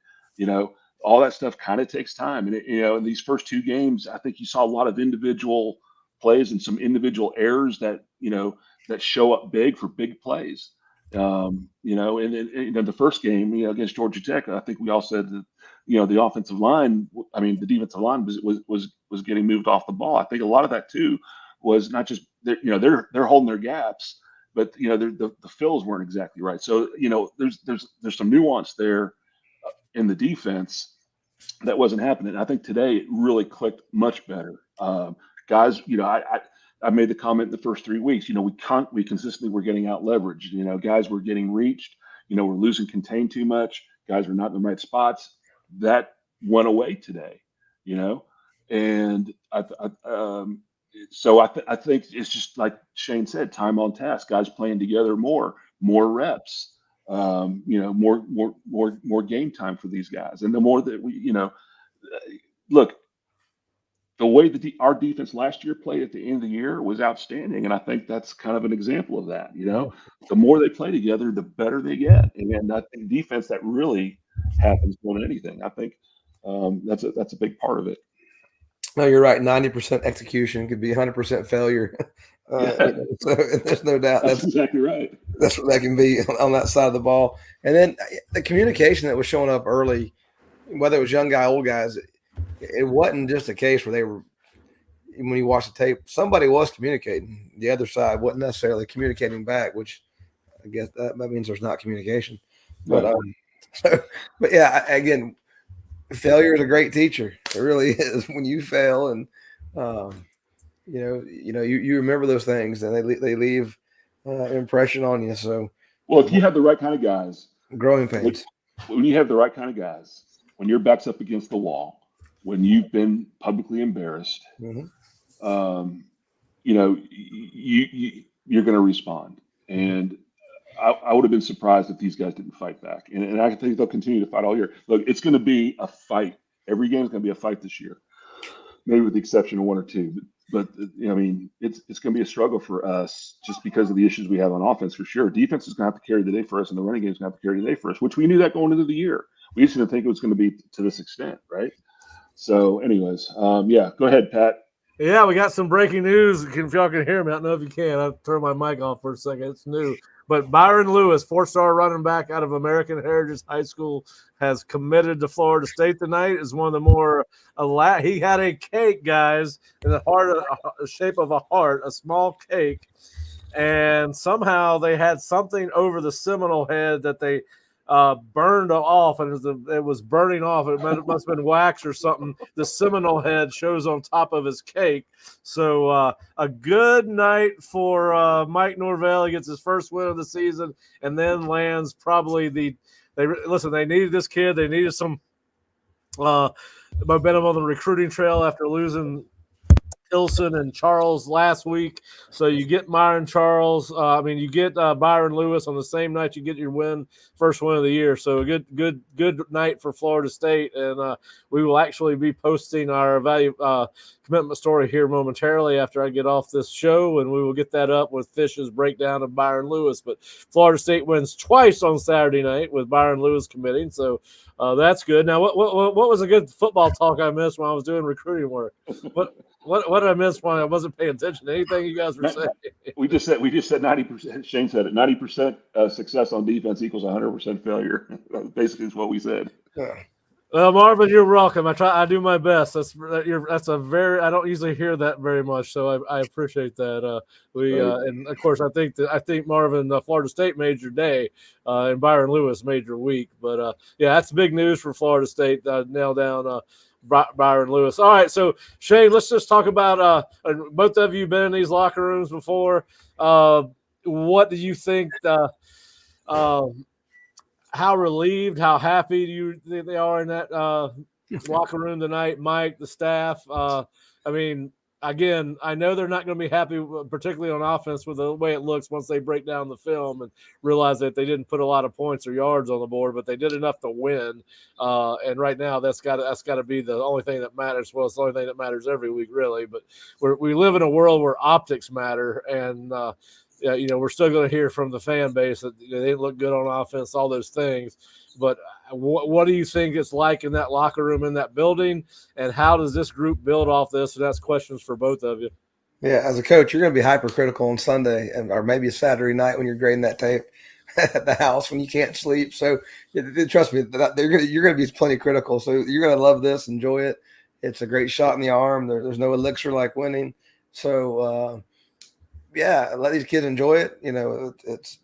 all that stuff kind of takes time. And, in these first two games, I think you saw a lot of individual plays and some individual errors that show up big for big plays. And the first game, against Georgia Tech, I think we all said that, the offensive line, the defensive line was getting moved off the ball. I think a lot of that too was not just they're holding their gaps, but the fills weren't exactly right. So there's some nuance there in the defense that wasn't happening. I think today it really clicked much better. Guys, I made the comment in the first 3 weeks, we consistently were getting out leveraged, guys were getting reached, we're losing contain too much. Guys were not in the right spots. That went away today, and so I think it's just like Shane said, time on task, guys playing together more reps, more game time for these guys. And the more that we, look, the way that our defense last year played at the end of the year was outstanding. And I think that's kind of an example of that, the more they play together, the better they get. And I think defense, that really happens more than anything. I think that's a big part of it. No, you're right. 90% execution could be 100% failure. So there's no doubt. That's exactly right. That's what that can be on that side of the ball. And then the communication that was showing up early, whether it was young guy, old guys, it wasn't just a case where they were, when you watch the tape, somebody was communicating. The other side wasn't necessarily communicating back, which I guess that means there's not communication. But but yeah, again, failure is a great teacher. It really is. When you fail, and you remember those things, and they leave an impression on you. So, well, if you have the right kind of guys, growing pains. When you have the right kind of guys, when your back's up against the wall, when you've been publicly embarrassed, you're going to respond. And I would have been surprised if these guys didn't fight back. And I think they'll continue to fight all year. Look, it's going to be a fight. Every game is going to be a fight this year, maybe with the exception of one or two. But it's going to be a struggle for us just because of the issues we have on offense, for sure. Defense is going to have to carry the day for us, and the running game is going to have to carry the day for us, which we knew that going into the year. We just didn't think it was going to be to this extent, right? So anyways, go ahead, Pat. Yeah, we got some breaking news. If y'all can hear me, I don't know if you can. I'll turn my mic off for a second. It's new. But Byron Lewis, 4-star running back out of American Heritage High School, has committed to Florida State tonight. Is one of the more he had a cake, guys, in the shape of a heart, a small cake, and somehow they had something over the Seminole head that they burned off, and it was burning off. It must have been wax or something. The Seminole head shows on top of his cake. So a good night for Mike Norvell. He gets his first win of the season, and then lands probably they needed this kid. They needed some momentum on the recruiting trail after losing Ilson and Charles last week. So you get Byron Lewis on the same night you get your first win of the year. So a good night for Florida State. And we will actually be posting our commitment story here momentarily after I get off this show, and we will get that up with Fish's breakdown of Byron Lewis. But Florida State wins twice on Saturday night with Byron Lewis committing. So that's good. Now, what was a good football talk I missed when I was doing recruiting work? What did I miss when I wasn't paying attention to anything you guys were saying? We just said 90%. Shane said it. 90% success on defense equals 100% failure. Basically, is what we said. Yeah. Well, Marvin, you're welcome. I do my best. I don't usually hear that very much, so I appreciate that. And of course I think Marvin, Florida State made your day, and Byron Lewis made your week. But that's big news for Florida State. Nail down Byron Lewis. All right, so Shane, let's just talk about both of you been in these locker rooms before. What do you think? How relieved, how happy do you think they are in locker room tonight, Mike, the staff. I mean, again, I know they're not going to be happy, particularly on offense, with the way it looks once they break down the film and realize that they didn't put a lot of points or yards on the board, but they did enough to win. And right now, that's got to be the only thing that matters. Well, it's the only thing that matters every week, really. But we live in a world where optics matter, and we're still going to hear from the fan base that they didn't look good on offense, all those things. But what do you think it's like in that locker room, in that building, and how does this group build off this? And that's questions for both of you. Yeah, as a coach, you're going to be hypercritical on Sunday or maybe a Saturday night when you're grading that tape at the house when you can't sleep. So trust me, you're going to be plenty critical. So you're going to love this, enjoy it. It's a great shot in the arm. There's no elixir like winning. So, let these kids enjoy it. It's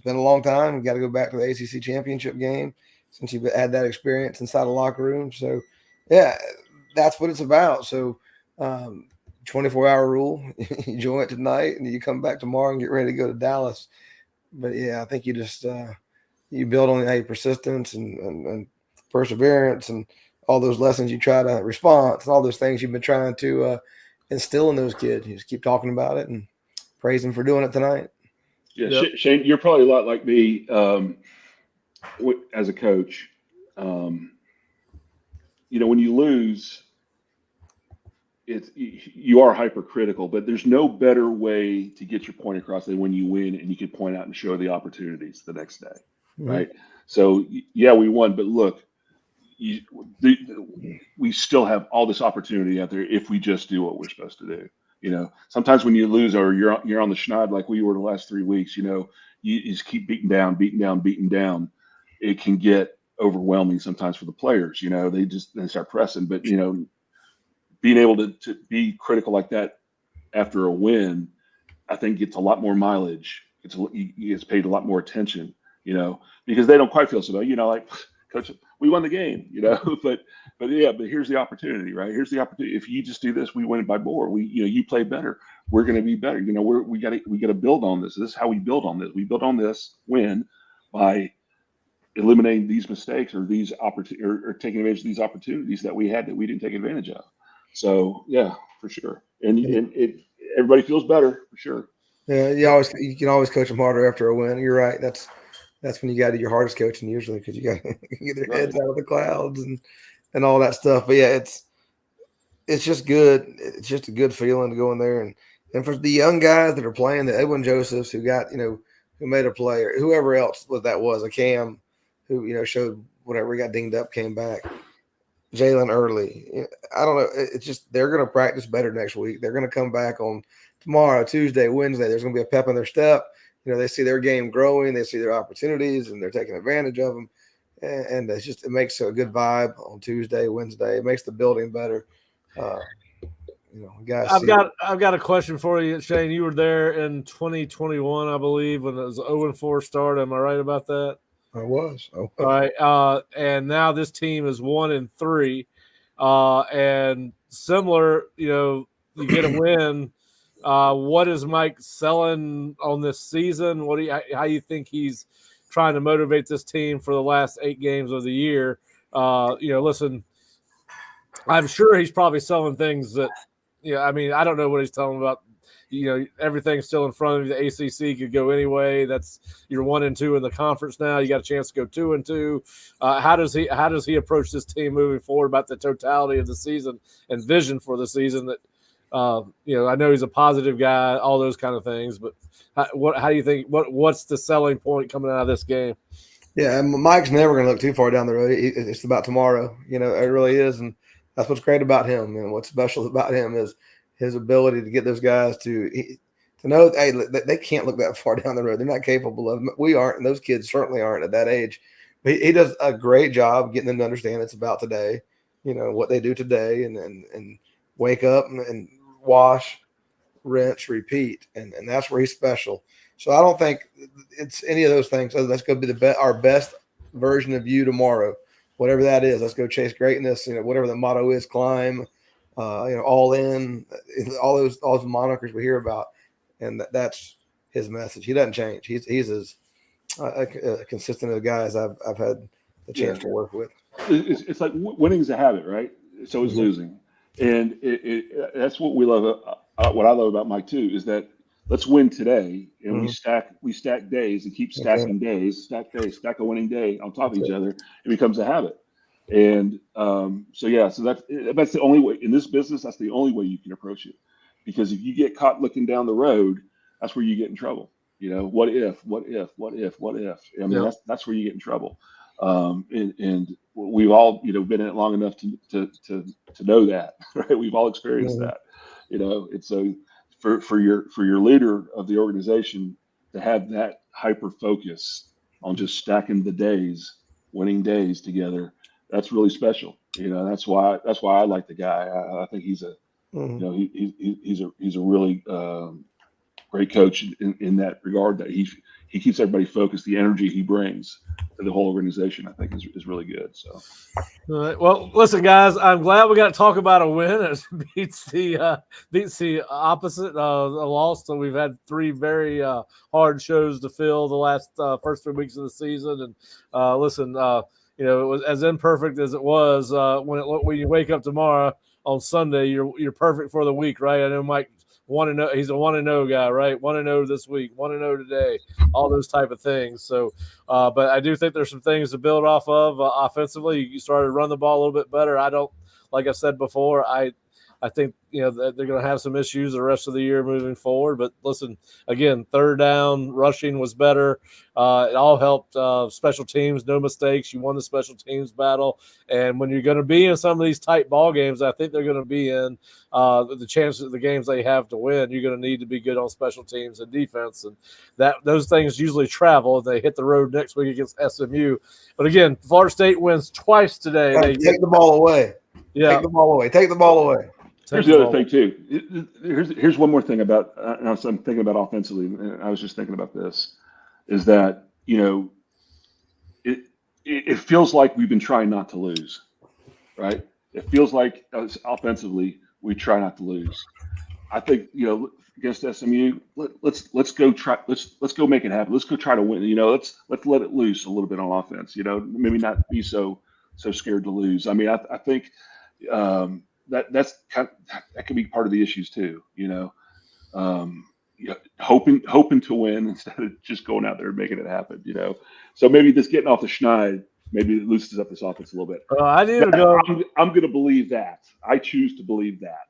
been a long time. We got to go back to the ACC championship game since you've had that experience inside a locker room. So, that's what it's about. So, 24-hour rule, you join it tonight and you come back tomorrow and get ready to go to Dallas. But, I think you just you build on persistence and perseverance and all those lessons you try to response and all those things you've been trying to instill in those kids. You just keep talking about it and praise them for doing it tonight. Yeah, yep. Shane, you're probably a lot like me as a coach. When you lose, you are hypercritical, but there's no better way to get your point across than when you win and you can point out and show the opportunities the next day, right? So, we won, but look, we still have all this opportunity out there if we just do what we're supposed to do. Sometimes when you lose or you're on the schneid like we were the last 3 weeks, you just keep beating down. It can get overwhelming sometimes for the players. They start pressing. But being able to be critical like that after a win, I think gets a lot more mileage. It's paid a lot more attention. Because they don't quite feel so bad. Like, coach, we won the game. But here's the opportunity, right? Here's the opportunity. If you just do this, we win it by more. You play better. We're going to be better. We got to build on this. This is how we build on this. We build on this win by eliminating these mistakes or these opportunities or taking advantage of these opportunities that we had that we didn't take advantage of. So for sure. And everybody feels better for sure. Yeah, you can always coach them harder after a win. You're right. That's when you got to do your hardest coaching usually because you got to get their heads out of the clouds and all that stuff. But it's just good. It's just a good feeling to go in there and for the young guys that are playing, the Edwin Josephs who got who made a play or whoever else that was a Cam who showed whatever he got dinged up came back. Jalen Early. I don't know. It's just they're going to practice better next week. They're going to come back on tomorrow, Tuesday, Wednesday. There's going to be a pep in their step. They see their game growing. They see their opportunities, and they're taking advantage of them. And it makes a good vibe on Tuesday, Wednesday. It makes the building better. Guys. I've got a question for you, Shane. You were there in 2021, I believe, when it was 0-4 start. Am I right about that? I was. All right. And now this team is 1-3. And similar, you get a win. What is Mike selling on this season? How you think he's trying to motivate this team for the last 8 games of the year? Listen, I'm sure he's probably selling things that, I don't know what he's telling about. Everything's still in front of you. The ACC could go anyway. You're 1-2 in the conference now. You got a chance to go 2-2. How does he approach this team moving forward about the totality of the season and vision for the season? That I know he's a positive guy, all those kind of things. But how do you think? What's the selling point coming out of this game? Yeah, and Mike's never going to look too far down the road. It's about tomorrow. It really is, and that's what's great about him. And what's special about him is his ability to get those guys to know, hey, they can't look that far down the road. They're not capable of. We aren't, and those kids certainly aren't at that age. But he does a great job getting them to understand it's about today. What they do today, and wake up and wash, rinse, repeat, and that's where he's special. So I don't think it's any of those things. So let's go be our best version of you tomorrow, whatever that is. Let's go chase greatness. Whatever the motto is, climb. All in, all those monikers we hear about, and that's his message. He doesn't change. He's as consistent as guys I've had the chance to work with. It's like winning's a habit, right? So is losing, and that's what we love. What I love about Mike too is that let's win today, and we stack days and keep stacking days, stack a winning day on top of each other. It becomes a habit, and so that's the only way in this business. That's the only way you can approach it, because if you get caught looking down the road, that's where you get in trouble. What if? I mean, that's where you get in trouble. And we've all been in it long enough to know that, right? We've all experienced that, and so for your leader of the organization to have that hyper focus on just stacking the days, winning days together, that's really special. That's why I like the guy. I think he's a he's a really great coach in that regard, that he keeps everybody focused. The energy he brings to the whole organization, I think, is really good. So, all right. Well, listen, guys, I'm glad we got to talk about a win. It beats the opposite, a loss. So we've had 3 very hard shows to fill the last first 3 weeks of the season. And listen, it was as imperfect as it was when you wake up tomorrow on Sunday. You're perfect for the week, right? I know Mike. 1-0. He's a 1-0 guy, right? 1-0 this week, 1-0 today, all those type of things. So, but I do think there's some things to build off of offensively. You started to run the ball a little bit better. Like I said before, I think they're going to have some issues the rest of the year moving forward. But listen, again, third down rushing was better. It all helped special teams, no mistakes. You won the special teams battle. And when you're going to be in some of these tight ball games, I think they're going to be in the chances of the games they have to win. You're going to need to be good on special teams and defense, and those things usually travel. They hit the road next week against SMU. But again, Florida State wins twice today. They take the ball away. Yeah, take the ball away. Take the ball away. Here's the other thing too. Here's one more thing about. I'm thinking about offensively, and I was just thinking about this, is that it feels like we've been trying not to lose, right? It feels like offensively we try not to lose. I think against SMU, let's go make it happen. Let's go try to win. Let's let it loose a little bit on offense. Maybe not be so scared to lose. I mean, I think. That could be part of the issues too, hoping to win instead of just going out there and making it happen, So maybe just getting off the schneid, maybe it loosens up this offense a little bit. I need to go. I'm going to believe that. I choose to believe that.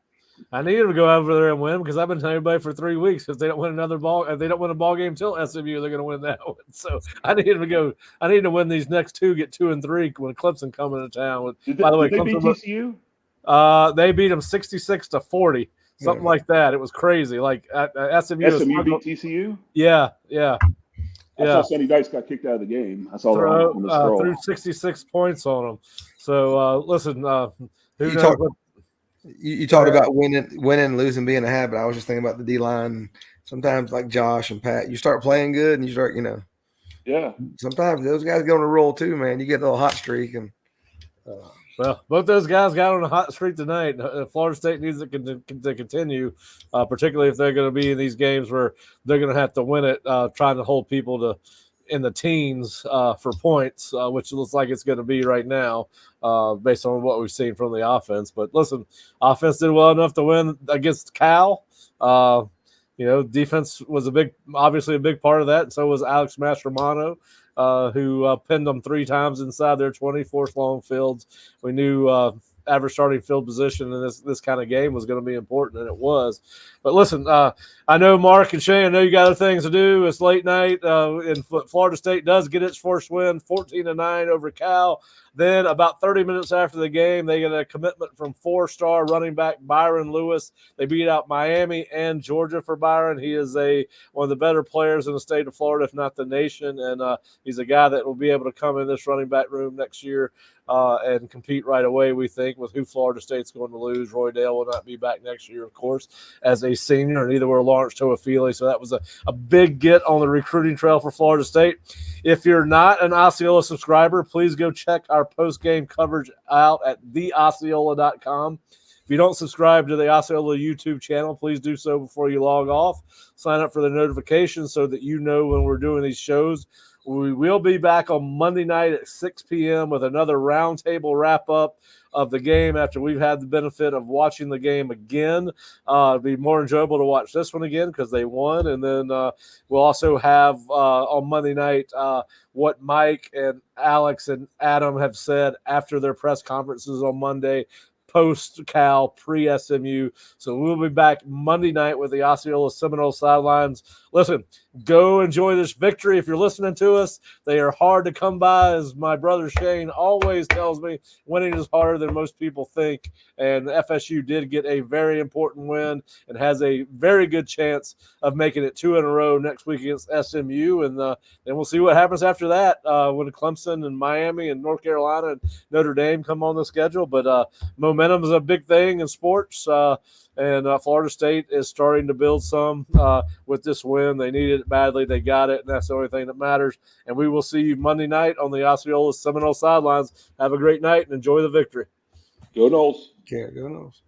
I need them to go over there and win, because I've been telling everybody for 3 weeks, if they don't win if they don't win a ball game till SMU, they're going to win that one. So I need them to go. I need to win these next 2, get 2 and 3 when Clemson come into town. By the way, did they beat Clemson, TCU? They beat them 66-40, something like that. It was crazy. Like SMU beat TCU. Yeah. I saw Sonny Dice got kicked out of the game. I saw that on the scroll. Threw 66 points on them. So listen, you talked about winning and losing being a habit. I was just thinking about the D-line. Sometimes, like Josh and Pat, you start playing good and you start, Yeah. Sometimes those guys get on a roll too, man. You get a little hot streak and. Well, both those guys got on a hot streak tonight. Florida State needs it to continue, particularly if they're going to be in these games where they're going to have to win it, trying to hold people in the teens for points, which looks like it's going to be right now based on what we've seen from the offense. But listen, offense did well enough to win against Cal. Defense was obviously a big part of that, and so was Alex Mastromano. Who pinned them 3 times inside their 24th long fields. We knew average starting field position in this kind of game was going to be important, and it was. But listen, I know Mark and Shane, I know you got other things to do. It's late night, and Florida State does get its first win, 14-9 over Cal. Then about 30 minutes after the game, they get a commitment from 4-star running back Byron Lewis. They beat out Miami and Georgia for Byron. He is one of the better players in the state of Florida, if not the nation, and he's a guy that will be able to come in this running back room next year and compete right away, we think, with who Florida State's going to lose. Roy Dale will not be back next year, of course, as a senior, and neither will Lawrence Toafili. So that was a big get on the recruiting trail for Florida State. If you're not an Osceola subscriber, please go check our post-game coverage out at theosceola.com. If you don't subscribe to the Osceola YouTube channel, please do so before you log off. Sign up for the notifications so that you know when we're doing these shows. We will be back on Monday night at 6 p.m. with another roundtable wrap-up of the game after we've had the benefit of watching the game again. It'll be more enjoyable to watch this one again because they won. And then we'll also have on Monday night what Mike and Alex and Adam have said after their press conferences on Monday, post-Cal, pre-SMU. So we'll be back Monday night with the Osceola Seminole Sidelines. Listen, go enjoy this victory. If you're listening to us, they are hard to come by, as my brother Shane always tells me. Winning is harder than most people think, and FSU did get a very important win and has a very good chance of making it 2 in a row next week against SMU, and then we'll see what happens after that when Clemson and Miami and North Carolina and Notre Dame come on the schedule. But momentum is a big thing in sports, and Florida State is starting to build some with this win. They needed it badly. They got it, and that's the only thing that matters. And we will see you Monday night on the Osceola Seminole Sidelines. Have a great night and enjoy the victory. Go Noles. Yeah, go Noles.